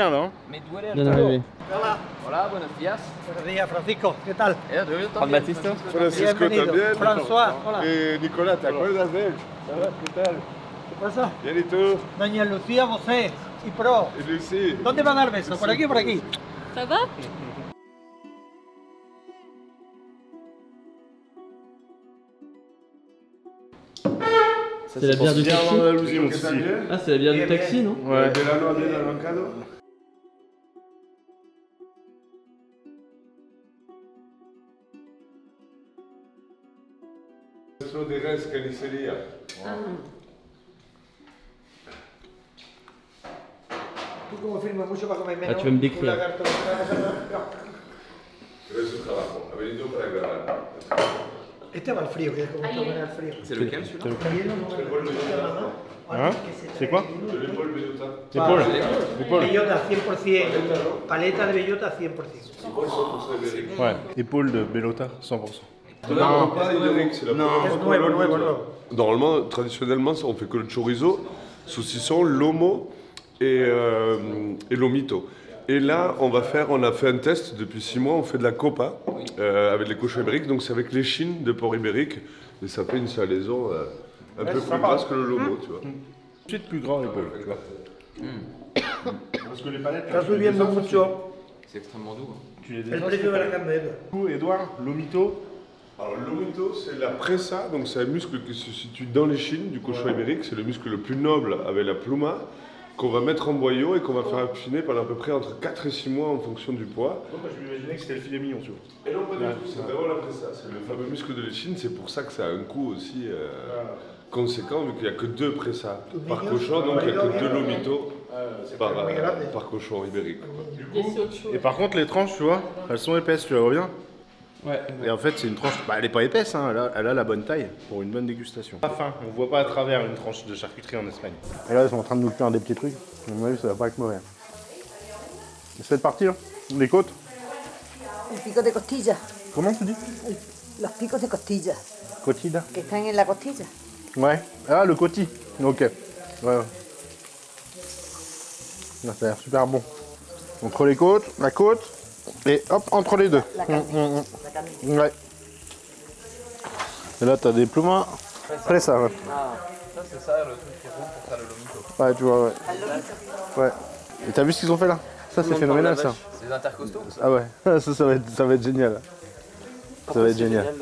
bien là. Hein. Bien arrivé. Hola, buenos días. Buenos días, Francisco. ¿Qué tal? Juan Baptista. Francisco Bienvenido. también. François, hola. Nicolás, ¿te acuerdas de él? ¿Qué tal? ¿Qué pasa? Bien, ¿y tú? Doña Lucía Bosé y Pro. ¿Y Lucy? ¿Dónde va a dar besos? ¿Por aquí o por aquí? Ça va? C'est la bière du Bien en taxi. Andalousie aussi. Ah, c'est la bière du taxi, non? Ouais. De la noix bien arrancado. Eso de res carnicería. Tú como firmas mucho para comer Ah, menos. tu vas me décrire. un lagarto. Pero es su trabajo. Ha venido para grabar. Este va al frío, que es como tomar al frío. C'est lequel celui-là? Hein? C'est quoi? Vale. Épaule. Bellota 100%. Paleta de bellota 100%. Ouais. Épaule de Bellota, 100%. Non, pas ibérique, c'est la première Es fois nuevo, qu'on nuevo, le nuevo. goûte. Normalement, traditionnellement, on fait que le chorizo, saucisson, lomo et lomito. Et là, on a fait un test depuis 6 mois, on fait de la copa avec les cochons ibériques, donc c'est avec l'échine de porc ibérique, et ça fait une salaison un peu plus grasse que le lomo, tu vois. Tout de suite plus grand l'épaule. tu vois. Parce que les palettes. Está subiendo mucho C'est extrêmement doux. Tu les el désosses. precio de la carne. Edouard, lomito. Alors le lomito, c'est la pressa, donc c'est un muscle qui se situe dans l'échine du cochon ibérique, c'est le muscle le plus noble avec la pluma, qu'on va mettre en boyau et qu'on va faire affiner pendant à peu près entre 4 et 6 mois en fonction du poids. Moi, je m'imaginais que c'était le filet mignon, tu vois. Et non, pas du tout, c'est vraiment la pressa, c'est le fameux muscle de l'échine, c'est pour ça que ça a un coût aussi conséquent, vu qu'il n'y a que 2 pressas par cochon, donc il n'y a que 2 lomitos par cochon ibérique. Et par contre, les tranches, tu vois, elles sont épaisses, tu la vois bien. Ouais. Et en fait, c'est une tranche. Bah, elle est pas épaisse, hein. Elle a la bonne taille pour une bonne dégustation. Pas fin, on voit pas à travers une tranche de charcuterie en Espagne. Et là, ils sont en train de nous faire des petits trucs. À mon avis, ça va pas être mauvais. C'est cette partie, là, les côtes. El pico de costilla, Comment tu dis? los picos de costilla, Cotide. que están en la costilla. Ouais. Ah, le côti. Ok. Ouais, ouais. Là, ça a l'air super bon. Entre les côtes, la côte, et hop, entre les deux. La carne. La carne. Ouais. Et là, t'as des plumas. Après ça, ouais. Ah, ça c'est ça le truc qui roule pour faire le lomito. Ouais, tu vois, ouais. Ouais. Et t'as vu ce qu'ils ont fait là? Ça, c'est phénoménal, ça. C'est des intercostaux ça. Ah ouais, ça va être génial. Ça va être génial.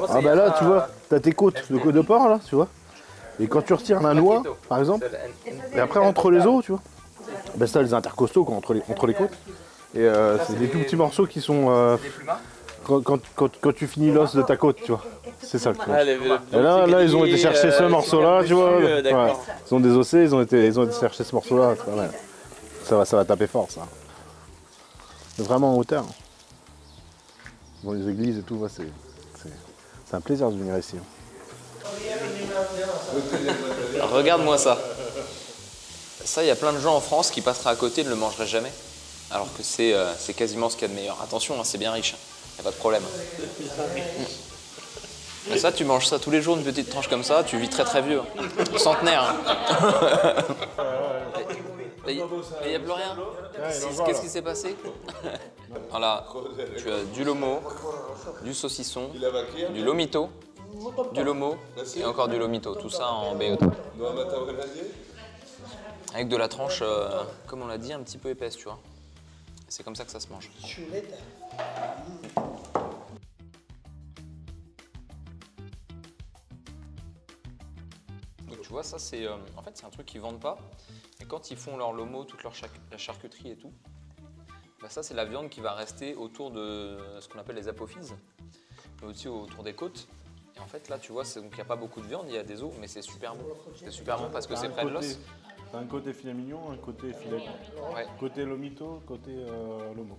Ah bah là, tu vois, t'as tes côtes de côte de porc, là, tu vois. Et quand tu retires la noix, par exemple, et après entre les os, tu vois, bah ça, les intercostaux, quoi, entre les côtes. Et c'est des tout petits morceaux qui sont... Des plumas. quand tu finis l'os de ta côte, tu vois. C'est ça le truc. Ah, Et là, ils ont été chercher ce morceau-là, tu vois. Ouais. Ils ont désossé, ils ont été chercher ce morceau-là. Ouais. Ça va taper fort, ça. C'est vraiment en hauteur. Dans les églises et tout, ouais, c'est un plaisir de venir ici. Alors, regarde-moi ça. Ça, il y a plein de gens en France qui passeraient à côté et ne le mangeraient jamais. Alors que c'est quasiment ce qu'il y a de meilleur. Attention, hein, c'est bien riche, il n'y a pas de problème. Et ça, tu manges ça tous les jours, une petite tranche comme ça, tu vis très très vieux. Centenaire. Il n'y a plus rien. Qu'est-ce qui s'est passé? Voilà, tu as du lomo, du saucisson, du lomito, du lomo et encore du lomito. Tout ça en BOT. Avec de la tranche, comme on l'a dit, un petit peu épaisse, tu vois. C'est comme ça que ça se mange. Donc tu vois, ça c'est en fait c'est un truc qu'ils vendent pas. Et quand ils font leur lomo, toute la charcuterie et tout, bah ça c'est la viande qui va rester autour de ce qu'on appelle les apophyses, mais aussi autour des côtes. Et en fait là tu vois, donc il n'y a pas beaucoup de viande, il y a des os, mais c'est super bon. C'est super bon parce que c'est près de l'os. T'as un côté filet mignon, un côté filet. Ouais. Côté lomito, côté lomo.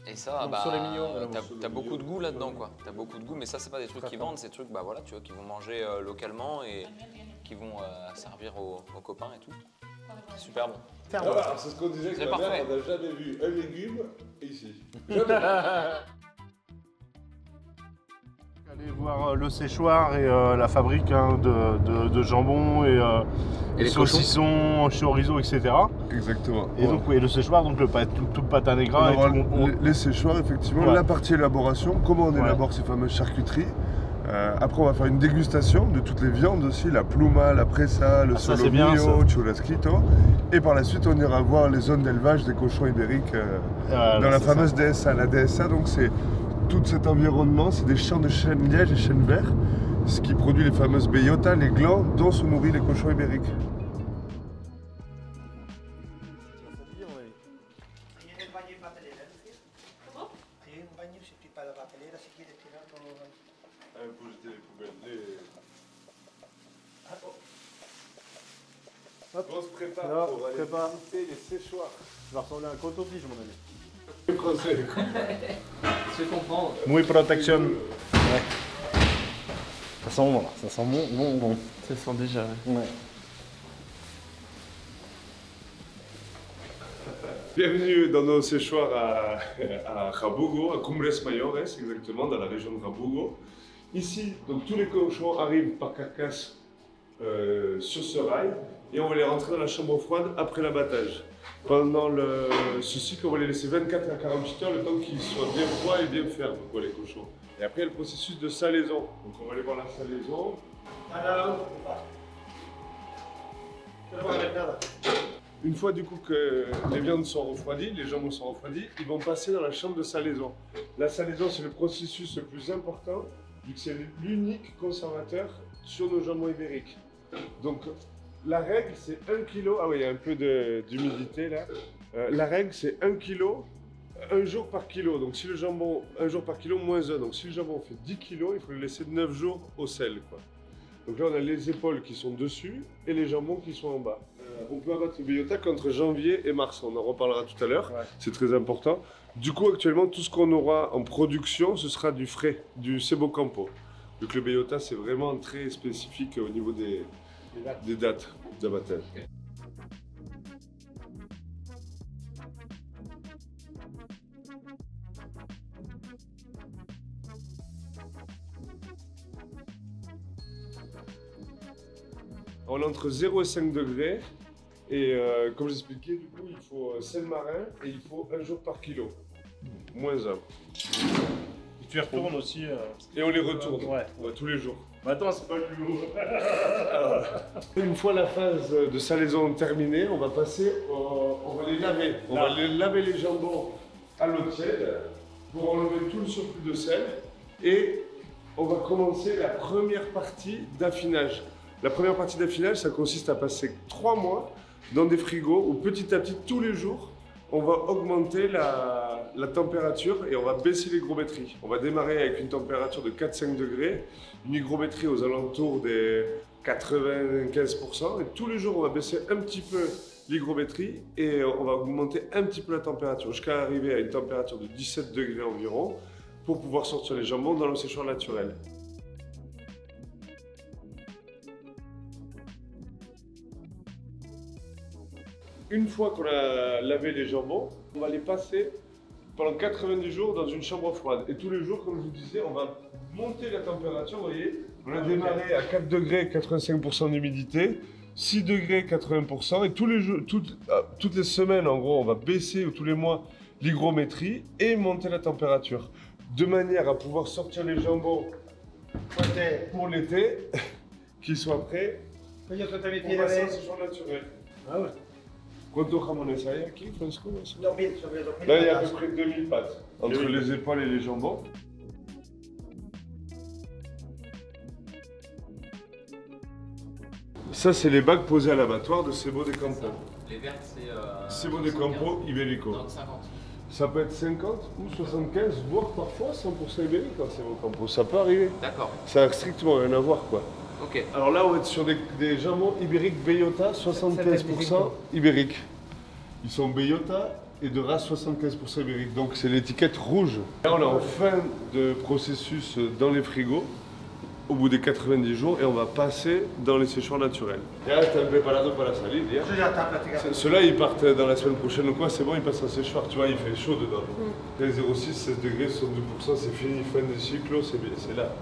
Et ça, Donc, bah, sur les mignons, t'as beaucoup de goût là-dedans, quoi. T'as beaucoup de goût, mais ça, c'est pas des trucs qu'ils vendent, c'est des trucs, bah voilà, tu vois, qu'ils vont manger localement et qui vont servir aux copains et tout. C'est super bon. Voilà, c'est ce qu'on disait que C'est ma mère, parfait. on n'a jamais vu un légume ici. Jamais. Aller voir le séchoir et la fabrique hein, de jambon et les saucissons, chorizo, etc. Exactement. Et donc oui, le séchoir, donc tout le patané On gras. va Et voir tout, les séchoirs, effectivement, Ouais. la partie élaboration, comment on élabore ces fameuses charcuteries. Après, on va faire une dégustation de toutes les viandes aussi, la pluma, la presa, le ça, c'est bien, solomillo, churrasquito. Et par la suite, on ira voir les zones d'élevage des cochons ibériques dans la fameuse DSA. La DSA, donc, c'est tout cet environnement, c'est des champs de chêne liège et chêne vert, ce qui produit les fameuses bellotas, les glands dont se nourrissent les cochons ibériques. Ahí en el baño hay papelera, ¿no? ¿Cómo? Ahí hay un baño, si estoy para la papelera, si quieres tirar todo. On se prépare Non, pour aller prépare. visiter les séchoirs. Ça va ressembler à un coton-tige, mon ami. Français. Je comprends. Muy protection. Ouais. Ça sent bon, là. Ça sent bon. Ça sent déjà. Ouais. Bienvenue dans nos séchoirs à Rabugo, à Cumbres Mayores, exactement, dans la région de Rabugo. Ici, donc, tous les cochons arrivent par carcasse sur ce rail et on va les rentrer dans la chambre froide après l'abattage. Pendant ce cycle, on va les laisser 24 à 48 heures, le temps qu'ils soient bien froids et bien fermes, quoi, les cochons. Et après, il y a le processus de salaison. Donc, on va aller voir la salaison. Une fois du coup que les viandes sont refroidies, les jambons sont refroidis, ils vont passer dans la chambre de salaison. La salaison, c'est le processus le plus important, vu que c'est l'unique conservateur sur nos jambons ibériques. Donc la règle, c'est 1 kg. Ah oui, il y a un peu d'humidité là. La règle, c'est 1 kg, un jour par kilo. Donc si le jambon, 1 jour par kilo, moins 1. Donc si le jambon fait 10 kg, il faut le laisser 9 jours au sel, quoi. Donc là, on a les épaules qui sont dessus et les jambons qui sont en bas. On peut abattre le bellota qu'entre janvier et mars, on en reparlera tout à l'heure, ouais. C'est très important. Du coup, actuellement, tout ce qu'on aura en production, ce sera du frais, du Cebo Campo. Donc le bellota, c'est vraiment très spécifique au niveau des dates d'abattage. On est entre 0 et 5 degrés. Et comme j'expliquais, du coup, il faut sel marin et il faut 1 jour par kilo. Moins 1. Et tu y retournes aussi. Et on les retourne. Ouais, tous les jours. Bah attends, c'est pas le plus lourd. Une fois la phase de salaison terminée, on va passer, on va les laver. On va laver les jambons à l'eau tiède pour enlever tout le surplus de sel. Et on va commencer la première partie d'affinage. La première partie d'affinage, ça consiste à passer 3 mois dans des frigos où petit à petit, tous les jours, on va augmenter la température et on va baisser l'hygrométrie. On va démarrer avec une température de 4-5 degrés, une hygrométrie aux alentours des 95%. Et tous les jours, on va baisser un petit peu l'hygrométrie et on va augmenter un petit peu la température jusqu'à arriver à une température de 17 degrés environ pour pouvoir sortir les jambons dans le séchoir naturel. Une fois qu'on a lavé les jambons, on va les passer pendant 90 jours dans une chambre froide. Et tous les jours, comme je vous disais, on va monter la température. Vous voyez, on a démarré à 4 degrés, 85% d'humidité, 6 degrés, 80%. Et tous les jours, toutes les semaines, en gros, on va baisser, ou tous les mois, l'hygrométrie et monter la température. De manière à pouvoir sortir les jambons pour l'été, qu'ils soient prêts pour passer au séchoir naturel. Ah ouais. ¿Cuántos jamones hay aquí, Francisco? 2000, sobre 2000. Là, il y a à peu près 2000 pattes entre les épaules et les jambons. Ça, c'est les bagues posées à l'abattoir de Cebo de Campo. Les vertes, c'est. Cebo de Campo Ibérico. Donc 50. Ça peut être 50 ou 75, voire parfois 100% ibérique en Cebo Campo. Ça peut arriver. D'accord. Ça n'a strictement rien à voir, quoi. Ok. Alors là, on va être sur des jambons ibériques Bellota, 75% ibériques. Ils sont Bellota et de race 75% ibérique. Donc c'est l'étiquette rouge. Là, on est en fin de processus dans les frigos. au bout des 90 jours et on va passer dans les séchoirs naturels. Ya están preparados para salir, ya. Eso ya está prácticamente. Ceux-là, ils partent dans la semaine prochaine ou quoi, c'est bon, ils passent en séchoir, tu vois, il fait chaud dedans. Les 0,6, 16 degrés, 62%, c'est fini, fin de cycle, c'est là.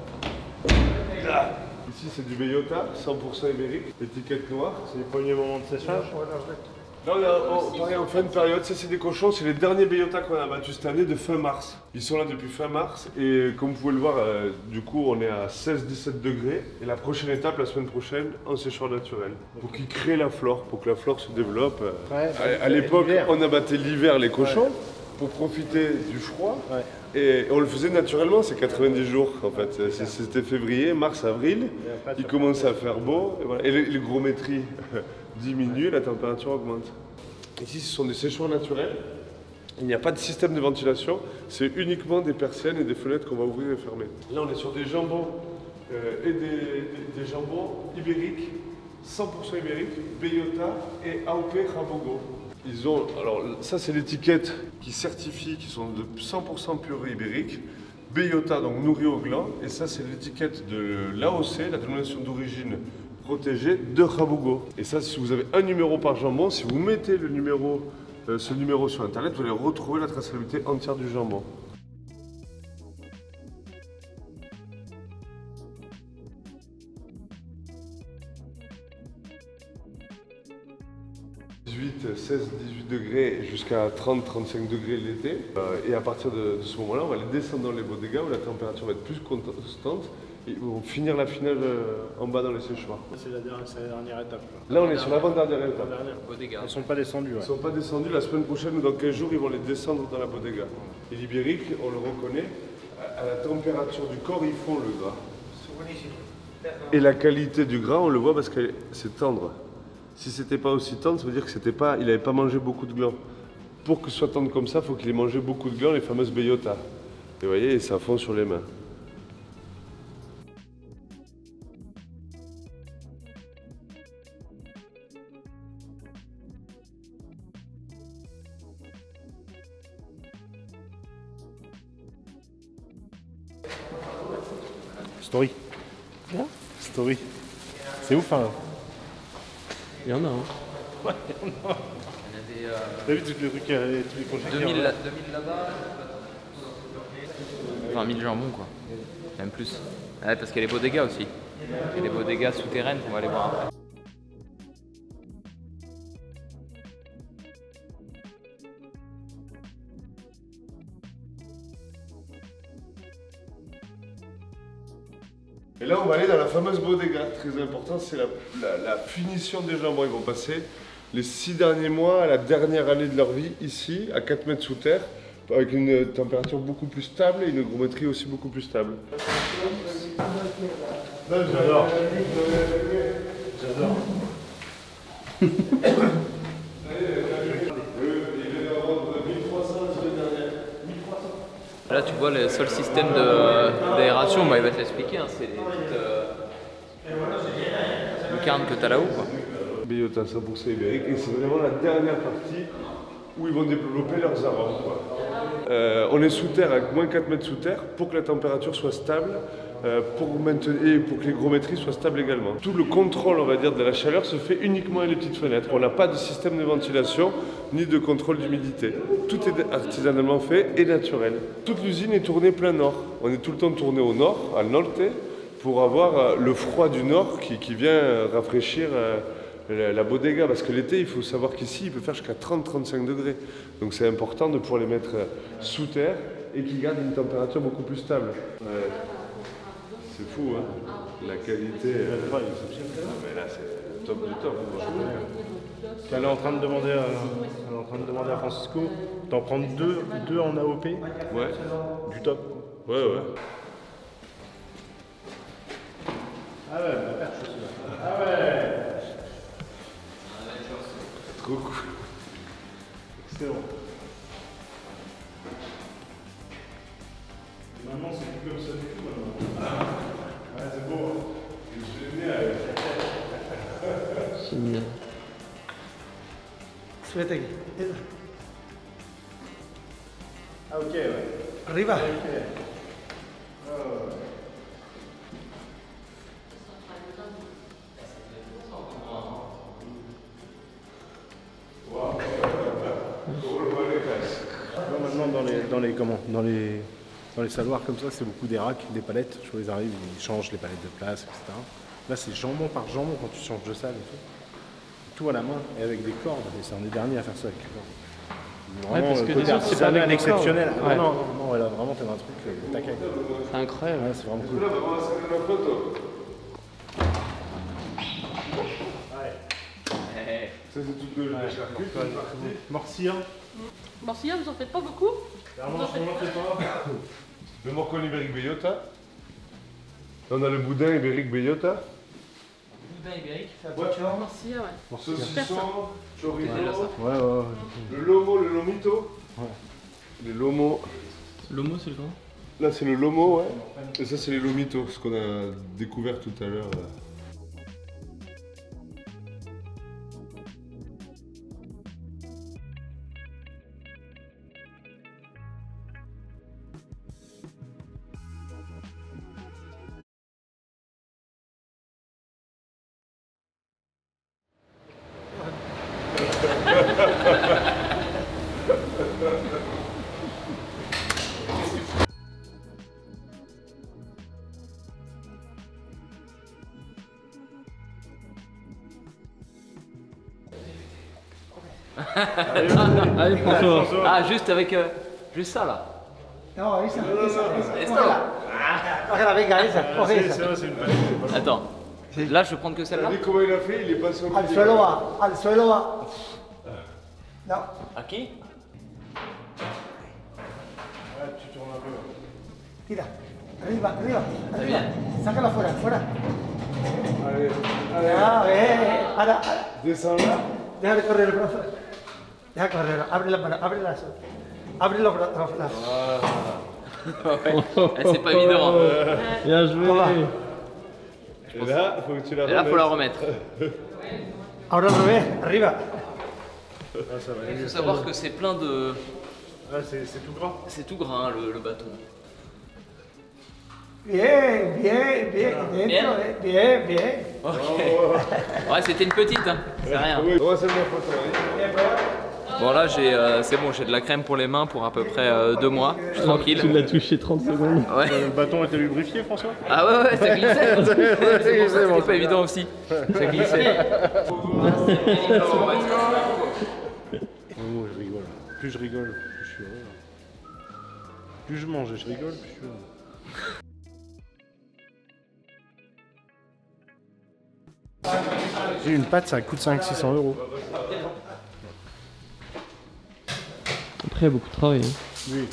Là. Ici, c'est du Bellota, 100% ibérique, étiquette noire. C'est les premiers moments de séchage. Là, pareil, en fin de période, ça c'est des cochons, c'est les derniers Bellota qu'on a abattus cette année de fin mars. Ils sont là depuis fin mars et comme vous pouvez le voir, du coup on est à 16-17 degrés et la prochaine étape, la semaine prochaine, en séchoir naturel. Pour qu'ils créent la flore, pour que la flore se développe. À l'époque, on abattait l'hiver les cochons pour profiter du froid et on le faisait naturellement, c'est 90 jours en fait. C'était février, mars, avril, il commençait à faire beau et, voilà. Et les grosmétries diminue, la température augmente. Ici, ce sont des séchoirs naturels. Il n'y a pas de système de ventilation. C'est uniquement des persiennes et des fenêtres qu'on va ouvrir et fermer. Là, on est sur des jambons et des jambons ibériques, 100% ibériques, Bellota et AOP Rabogo. Ils ont, alors ça, c'est l'étiquette qui certifie qu'ils sont de 100% pur ibérique. Bellota, donc nourri au gland. Et ça, c'est l'étiquette de l'AOC, la dénomination d'origine protégé de Rabogo. Et ça, si vous avez un numéro par jambon, si vous mettez le numéro, ce numéro sur internet, vous allez retrouver la traçabilité entière du jambon. « 16, 18 degrés jusqu'à 30-35 degrés l'été. Et à partir de ce moment-là, on va les descendre dans les bodegas où la température va être plus constante. Ils vont finir la finale en bas dans les séchoirs. C'est la dernière étape. Là, on est sur l'avant-dernière étape. Bodega. Ils ne sont pas descendus. Ils ne sont pas descendus. La semaine prochaine ou dans 15 jours, ils vont les descendre dans la bodega. Et l'ibérique, on le reconnaît, à la température du corps, ils font le gras. Et la qualité du gras, on le voit parce que c'est tendre. Si c'était pas aussi tendre, ça veut dire que c'était pas, il n'avait pas mangé beaucoup de glands. Pour que ce soit tendre comme ça, il faut qu'il ait mangé beaucoup de glands, les fameuses Bellota. Et vous voyez, ça fond sur les mains. Story. Story. C'est ouf, hein. Il y en a, hein. Ouais, il y en a. T'as vu tous les trucs, tous les projets 2000 là-bas. 20 000 jambons, quoi. Même plus. Ouais, parce qu'il y a les bodegas aussi. Il y a les bodegas souterraines qu'on va aller voir après. Et là, on va aller dans la fameuse bodega. Très important, c'est la finition des jambons. Ils vont passer les 6 derniers mois à la dernière année de leur vie ici, à 4 mètres sous terre, avec une température beaucoup plus stable et une hygrométrie aussi beaucoup plus stable. J'adore. J'adore. Là, tu vois, le seul système d'aération, bah, il va te l'expliquer, hein, c'est les petites lucarnes que tu as là-haut. Bellota 100% ibérique, et c'est vraiment la dernière partie où ils vont développer leurs arômes. On est sous terre, avec moins 4 mètres sous terre, pour que la température soit stable, et pour que l'hygrométrie soit stable également. Tout le contrôle, on va dire, de la chaleur se fait uniquement avec les petites fenêtres. On n'a pas de système de ventilation, ni de contrôle d'humidité. Tout est artisanalement fait et naturel. Toute l'usine est tournée plein nord. On est tout le temps tourné au nord, à norte, pour avoir le froid du nord qui vient rafraîchir la bodega. Parce que l'été, il faut savoir qu'ici, il peut faire jusqu'à 30-35 degrés. Donc c'est important de pouvoir les mettre sous terre et qu'ils gardent une température beaucoup plus stable. C'est fou, hein. La qualité. Mais là, c'est top du top. Elle est en train de demander à Francisco d'en prendre deux en AOP. Ouais. Du top. Ouais, ouais. Ah ouais, la perche aussi là. Ah ouais. Trop cool. Excellent. Maintenant, c'est plus comme ça du tout maintenant. Ouais, c'est beau. C'est génial. Génial. Suéltate aquí. Ah ok, ouais. Arriba. Ok. Maintenant, dans les saloirs comme ça, c'est beaucoup des racks, des palettes. Je vois, ils arrivent, ils changent les palettes de place, etc. Là, c'est jambon par jambon quand tu changes de salle et tout. Tout à la main et avec des cordes. Et c'est un des derniers à faire ça avec les cordes. Vraiment, parce que côté les autres, c'est pas artisanal, avec des cordes. exceptionnel. Ouais. Non, là, vraiment, t'as un truc taquet. C'est incroyable. Ouais, c'est vraiment cool. Ça, c'est tout de la charcuterie. Morcilla. Morcilla, vous en faites pas beaucoup? Clairement, on n'en fait pas. Le morcon ibérique bellota. Là, on a le boudin ibérique bellota. Boudin ibérique. Morcilla, ouais. Saucisson, chorizo. Ouais. Le lomo, le lomito. Ouais. Les lomos. L'homo, c'est le grand. Là, c'est le lomo, ouais. Et ça, c'est les lomitos, ce qu'on a découvert tout à l'heure. Allez, François. Ah, juste avec. Juste ça là. No, esa. Esto. Cógela, venga, esa. Coge esa. C'est une palette. Attends. Là, je vais prendre que celle-là. Regardez comment il a fait, il est passé au Al suelo va, al suelo va. No, À qui? Ouais, tu tournes un peu. tira. Arriba. Très bien. Sácala fuera. Allez, Ah, ahora. descends là. Déjale correr el brazo. Deja correr. Abre las manos, abre los brazos. Ouais, c'est pas évident. Hein. Bien joué. Et là, faut que tu la Et là, faut la remettre. Ahora al revés, arriba. Ah, ça va. Il faut savoir que c'est plein de. Ah, c'est tout gras. C'est tout grain le bâton. Bien. Dentro, bien. Ok. Ouais, c'était une petite, hein. C'est rien. Oui, on va se mettre photo. Bon, là, c'est bon, j'ai de la crème pour les mains pour à peu près 2 mois. Je suis Tu tranquille. l'as touché 30 secondes. Ouais. Le bâton était lubrifié, François? Ah ouais, ça glissait. C'est pour ça que c'était pas évident aussi. Ça glissait. Oh, je rigole. Plus je rigole, plus je suis heureux. Plus je mange et je rigole, plus je suis heureux. J'ai une pâte, ça coûte 500-600 euros. Après, il y a beaucoup de travail. Hein. Oui.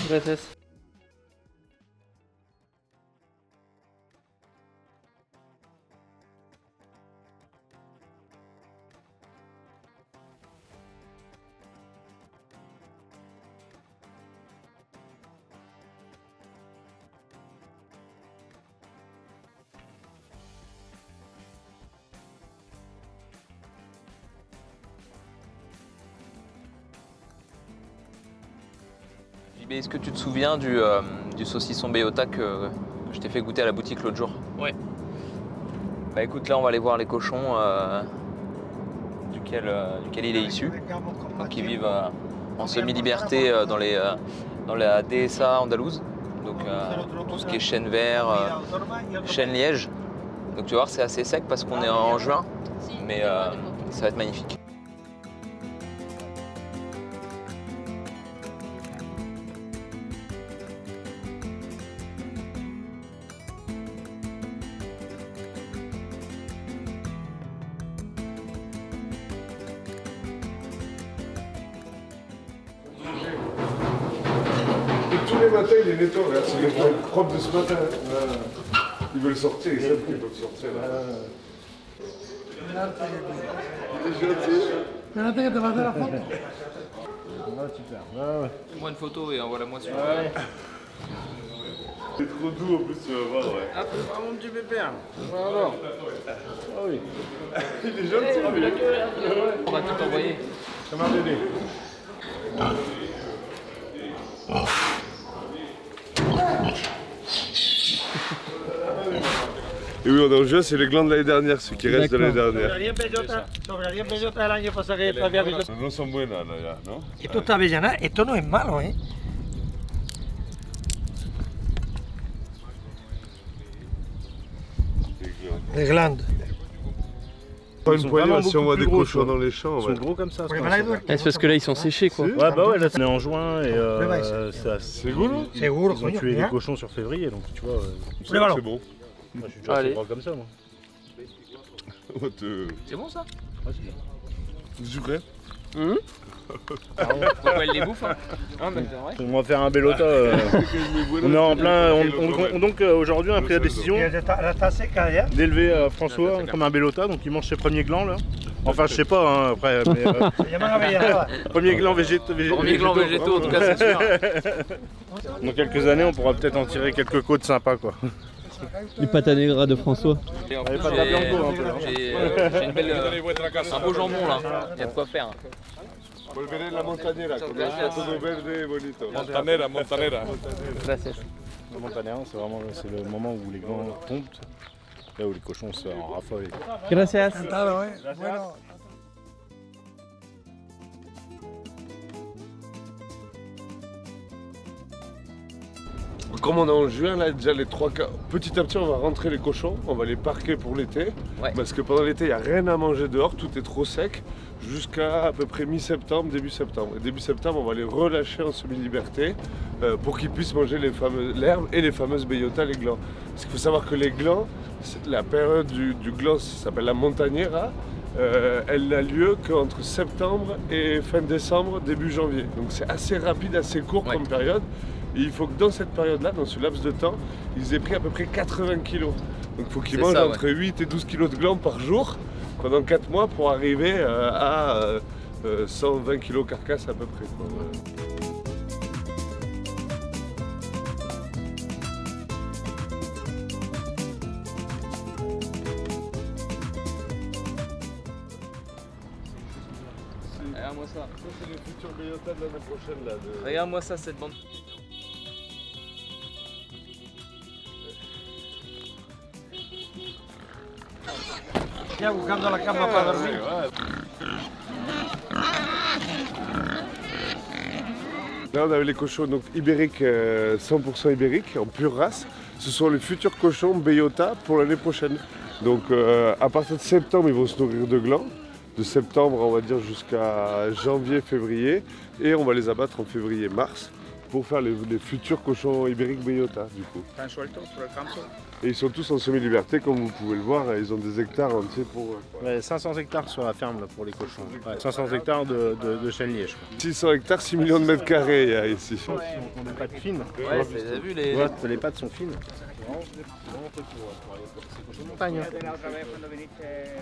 Gracias. Est-ce que tu te souviens du saucisson Bellota que je t'ai fait goûter à la boutique l'autre jour? Ouais. Bah écoute, là on va aller voir les cochons duquel il est issu. Donc ils vivent en semi-liberté dans la DSA andalouse. Donc tout ce qui est chêne vert, chêne liège. Donc tu vas voir, c'est assez sec parce qu'on est en juin, mais ça va être magnifique. Tous les matins, il est nettoie, regarde, c'est les propres de ce matin. Ils veulent sortir, ils savent qu'ils veulent sortir. Il est gentil. Ah, super. Ouais. Fais-moi une photo et envoie-la-moi sur. C'est trop doux en plus, tu vas voir, ouais. Ah, mon petit pépère. Alors. Ah oui. Il est gentil, lui. On va tout envoyer. Comme un bébé. Et oui, on est en juin, c'est les glands de l'année dernière, ceux qui restent de l'année dernière. Sobrarían bellotas del año pasado que todavía había. No son buenas ya, ¿no? Esto está avellana, esto no es malo, ¿eh? Des glandes. Pas une poignée, si on voit des gros, cochons dans les champs. Ils sont Ouais. gros comme ça. Porque me la he C'est parce que là ils sont séchés quoi. Ouais, bah ouais, là on est en juin et C'est cool. Seguro, ils ont coño. tué les mira. cochons sur février, donc tu vois. Pruébalo. C'est bon. Moi je suis déjà Allez. assez gros comme ça, moi. C'est bon ça? Ouais, c'est bien. Sucré. Pourquoi elle les bouffe hein? Ah, mais c'est vrai. On va faire un bellota. On est en plein. Donc aujourd'hui on a pris la décision Y la está seca ya. d'élever François comme un bellota, donc il mange ses premiers glands là. Enfin je sais pas hein, après, mais Se llaman avellanada. premiers glands végétaux. Premier gland végétaux en tout cas c'est sûr. Dans quelques années on pourra peut-être en tirer quelques côtes sympas quoi. Les pata negra de François. Et en Allez, plus, pas de la bianco, un peu, hein. j'ai une belle, un beau jambon là, il y a de quoi faire. Volveré la montañera, con todo verde et bonito. Montanera. Gracias. Le montanéen, c'est le moment où les glands tombent, là où les cochons se en raffolent. Gracias. Claro, ¿eh? Bueno. Comme on est en juin, là, déjà les 3 cas. Petit à petit, on va rentrer les cochons, on va les parquer pour l'été. Ouais. Parce que pendant l'été, il n'y a rien à manger dehors, tout est trop sec. Jusqu'à à peu près mi-septembre, début septembre. Et début septembre, on va les relâcher en semi-liberté pour qu'ils puissent manger l'herbe et les fameuses bellotas, les glands. Parce qu'il faut savoir que les glands, la période du gland, ça s'appelle la montañera. Elle n'a lieu qu'entre septembre et fin décembre, début janvier. Donc c'est assez rapide, assez court comme période. Et il faut que dans cette période-là, dans ce laps de temps, ils aient pris à peu près 80 kilos. Donc il faut qu'ils mangent entre 8 et 12 kilos de glands par jour pendant 4 mois pour arriver à 120 kilos carcasse à peu près, quoi. Regarde-moi ça. Ça, c'est les futurs bellotas de l'année prochaine, là. Regarde-moi ça, cette bande. Ya buscando la cama para dormir. Là, on avait les cochons donc, ibériques, 100% ibériques, en pure race. Ce sont les futurs cochons bellota pour l'année prochaine. Donc à partir de septembre, ils vont se nourrir de glands. De septembre, on va dire, jusqu'à janvier, février. Et on va les abattre en février-mars pour faire les futurs cochons ibériques bellota, du coup. Et ils sont tous en semi-liberté, comme vous pouvez le voir. Ils ont des hectares entiers pour... Ouais, 500 hectares sur la ferme là, pour les cochons. Ouais, 500 hectares de chêne liège. 600 hectares, 6 millions de mètres carrés, il y a ici. On a des pattes fines. Ouais, t'as vu les. Ouais, les pattes sont fines. C'est vraiment fait pour ces cochons de montagne.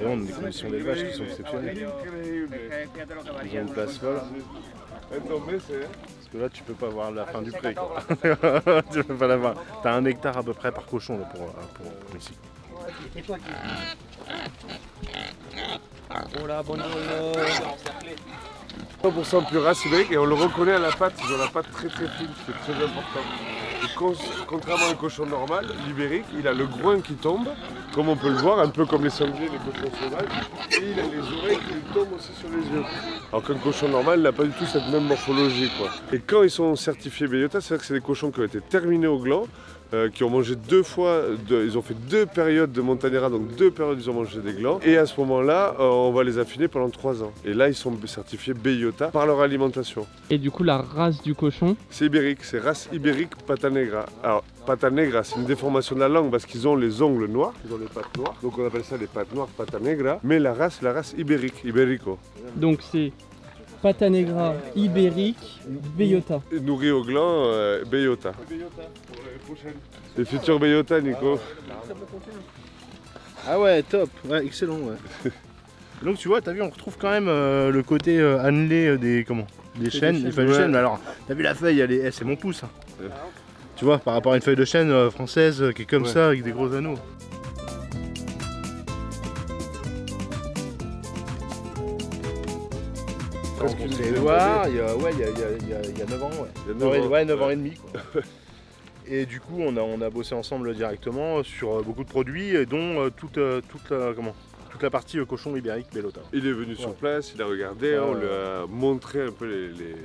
Et on a des conditions d'élevage qui sont exceptionnelles. Ils ont une place folle. Parce que là, tu peux pas voir la fin du pré. Quoi. Tu peux pas la voir. T'as 1 hectare à peu près par cochon là, pour ici. Oh là, bonne 100% pure race ibérique et on le reconnaît à la patte, ils ont la patte très très fine, c'est très important. Et contrairement à un cochon normal, l'ibérique, il a le groin qui tombe, comme on peut le voir, un peu comme les sangliers, les cochons sauvages, et il a les oreilles qui tombent aussi sur les yeux. Alors qu'un cochon normal n'a pas du tout cette même morphologie, quoi. Et quand ils sont certifiés bellota, c'est-à-dire que c'est des cochons qui ont été terminés au gland, qui ont mangé 2 fois, ils ont fait 2 périodes de montagnera, donc 2 périodes ils ont mangé des glands. Et à ce moment-là, on va les affiner pendant 3 ans. Et là, ils sont certifiés bellota par leur alimentation. Et du coup, la race du cochon? C'est ibérique, c'est race ibérique pata negra. Alors, pata negra, c'est une déformation de la langue parce qu'ils ont les ongles noirs, ils ont les pattes noires. Donc on appelle ça les pattes noires pata negra. Mais la race ibérique, ibérico. Donc c'est pata negra, ibérique, bellota. Nourri au gland, bellota. Les futurs bellota, Nico. Ah ouais, top, ouais, excellent. Ouais. Donc tu vois, t'as vu, on retrouve quand même le côté annelé des chênes, des feuilles de chêne. Mais alors, t'as vu la feuille, elle est, c'est mon pouce. Hein. Tu vois, par rapport à une feuille de chêne française qui est comme ça, avec des gros anneaux. C'est Edouard, il y a 9 ans, ouais. 9 ans et demi, quoi. Et du coup, on a bossé ensemble directement sur beaucoup de produits, dont toute la partie cochon ibérique Bellota. Il est venu sur place, il a regardé, on lui a montré un peu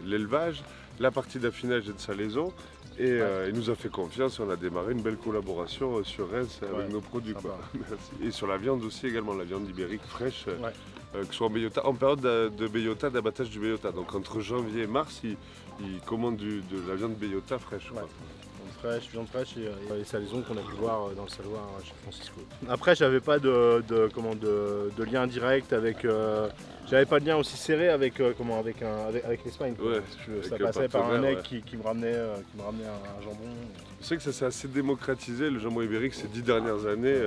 l'élevage, la partie d'affinage et de salaison. Et il nous a fait confiance, on a démarré une belle collaboration sur Reims avec nos produits. Quoi. Et sur la viande aussi également, la viande ibérique fraîche, que ce soit en Bellota, en période de Bellota, d'abattage du Bellota. Donc entre janvier et mars, il commande de la viande Bellota fraîche. Quoi. Viande fraîche et les salaisons qu'on a pu voir dans le saloir chez Francisco. Après, j'avais pas de lien direct avec. J'avais pas de lien aussi serré avec l'Espagne. Ouais, ça passait par un mec qui me ramenait un jambon. Je sais que ça s'est assez démocratisé, le jambon ibérique ces 10 dernières années.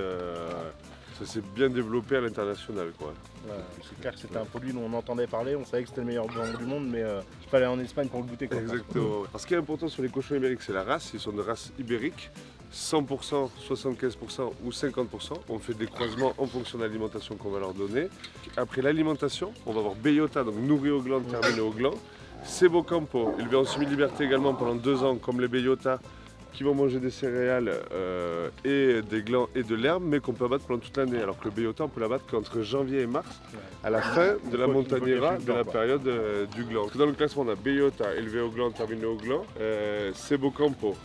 Ça s'est bien développé à l'international. Ouais, c'est clair que c'était un produit dont on entendait parler, on savait que c'était le meilleur jambon du monde, mais il fallait aller en Espagne pour le goûter. Quoi. Exactement. Ce qui est important sur les cochons ibériques, c'est la race. Ils sont de race ibérique, 100%, 75% ou 50%. On fait des croisements en fonction de l'alimentation qu'on va leur donner. Après l'alimentation, on va avoir Bellota, donc nourri au gland, terminé au gland. Sebo Campo, élevé en semi-liberté également pendant 2 ans, comme les Bellota, qui vont manger des céréales et des glands et de l'herbe, mais qu'on peut abattre pendant toute l'année. Alors que le Bellota, on peut l'abattre qu'entre janvier et mars, à la fin de la montagnera, de la période du gland. Dans le classement, on a Bellota, élevé au gland, terminé au gland, Sebo Campo,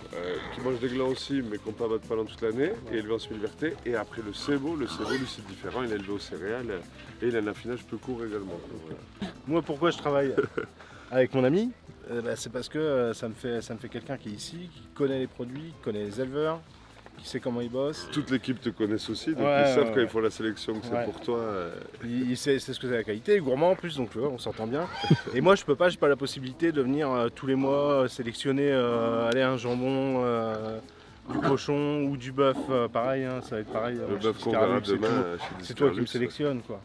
qui mange des glands aussi, mais qu'on peut abattre pendant toute l'année, et élevé en semi-liberté. Et après le Sebo, lui c'est différent, il est élevé aux céréales et il a un affinage plus court également. Donc, voilà. Moi, pourquoi je travaille avec mon ami, c'est parce que ça me fait quelqu'un qui est ici, qui connaît les produits, qui connaît les éleveurs, qui sait comment ils bossent. Toute l'équipe te connaisse aussi, donc ils savent quand ils font la sélection que c'est pour toi. Il sait ce que c'est la qualité, gourmand en plus, donc tu vois, on s'entend bien. Et moi, j'ai pas la possibilité de venir tous les mois sélectionner un jambon, du cochon ou du bœuf, pareil, hein, ça va être pareil. Le bœuf qu'on verra demain, c'est toi qui me sélectionne, quoi.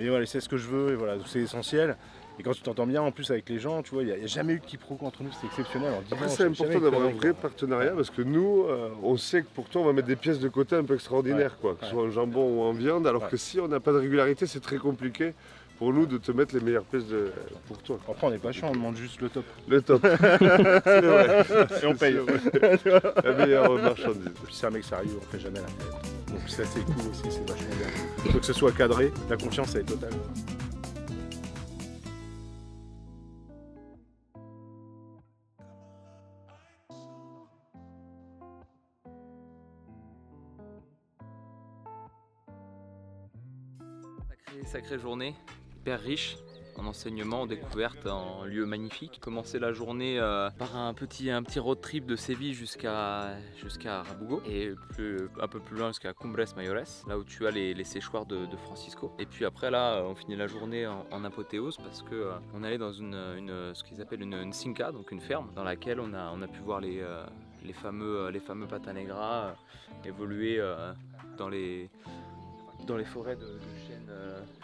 Mais voilà, c'est ce que je veux, et voilà, c'est essentiel. Et quand tu t'entends bien en plus avec les gens, tu vois, il n'y a jamais eu de quiproquo entre nous, c'est exceptionnel. Après, c'est important d'avoir un vrai partenariat parce que nous, on sait que pour toi, on va mettre des pièces de côté un peu extraordinaires, quoi, que ce soit en jambon ou en viande, alors que si on n'a pas de régularité, c'est très compliqué pour nous de te mettre les meilleures pièces pour toi. Après, on n'est pas chiant, on demande juste le top. Le top, c'est vrai. Et on paye. La meilleure marchandise. Puis c'est un mec sérieux, on fait jamais la fête. Donc ça, c'est cool aussi, c'est vachement bien. Il faut que ce soit cadré, la confiance, elle est totale. Sacrée journée, hyper riche en enseignements, en découvertes, en lieux magnifiques. Commencer la journée par un petit road trip de Séville jusqu'à Rabugo et un peu plus loin jusqu'à Cumbres Mayores, là où tu as les séchoirs de Francisco. Et puis après là, on finit la journée en apothéose parce que on allait dans ce qu'ils appellent une finca, donc une ferme, dans laquelle on a pu voir les fameux Pata Negra évoluer dans les forêts de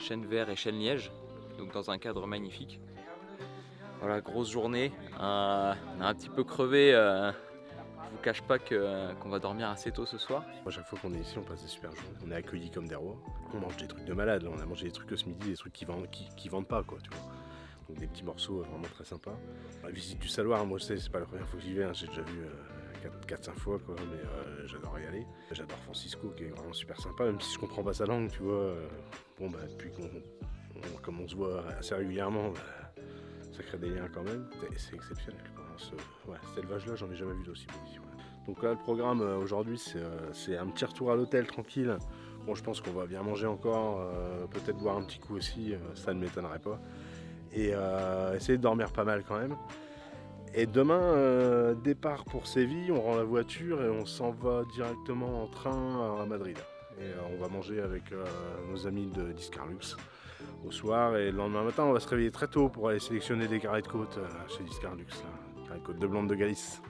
chênes verts et chênes lièges, donc dans un cadre magnifique. Voilà, grosse journée, on a un petit peu crevé, je vous cache pas qu'on va dormir assez tôt ce soir. À chaque fois qu'on est ici, on passe des super jours, on est accueillis comme des rois, on mange des trucs de malade, là. On a mangé des trucs ce midi, des trucs qui vendent pas, quoi, tu vois. Donc des petits morceaux vraiment très sympas. La visite du saloir, moi c'est pas la première fois que j'y vais, hein. J'ai déjà vu 4-5 fois, quoi, mais j'adore y aller. J'adore Francisco qui est vraiment super sympa, même si je comprends pas sa langue, tu vois. Bon bah depuis comme on se voit assez régulièrement, bah, ça crée des liens quand même. C'est exceptionnel, quoi. Cet élevage là, j'en ai jamais vu d'aussi beau ici. Ouais. Donc là le programme aujourd'hui c'est un petit retour à l'hôtel tranquille. Bon, je pense qu'on va bien manger encore, peut-être boire un petit coup aussi, ça ne m'étonnerait pas. Et essayer de dormir pas mal quand même. Et demain, départ pour Séville, on rend la voiture et on s'en va directement en train à Madrid. Et on va manger avec nos amis de Discarlux au soir. Et le lendemain matin, on va se réveiller très tôt pour aller sélectionner des carrés de côte chez Discarlux, carrés de côte de Blonde de Galice.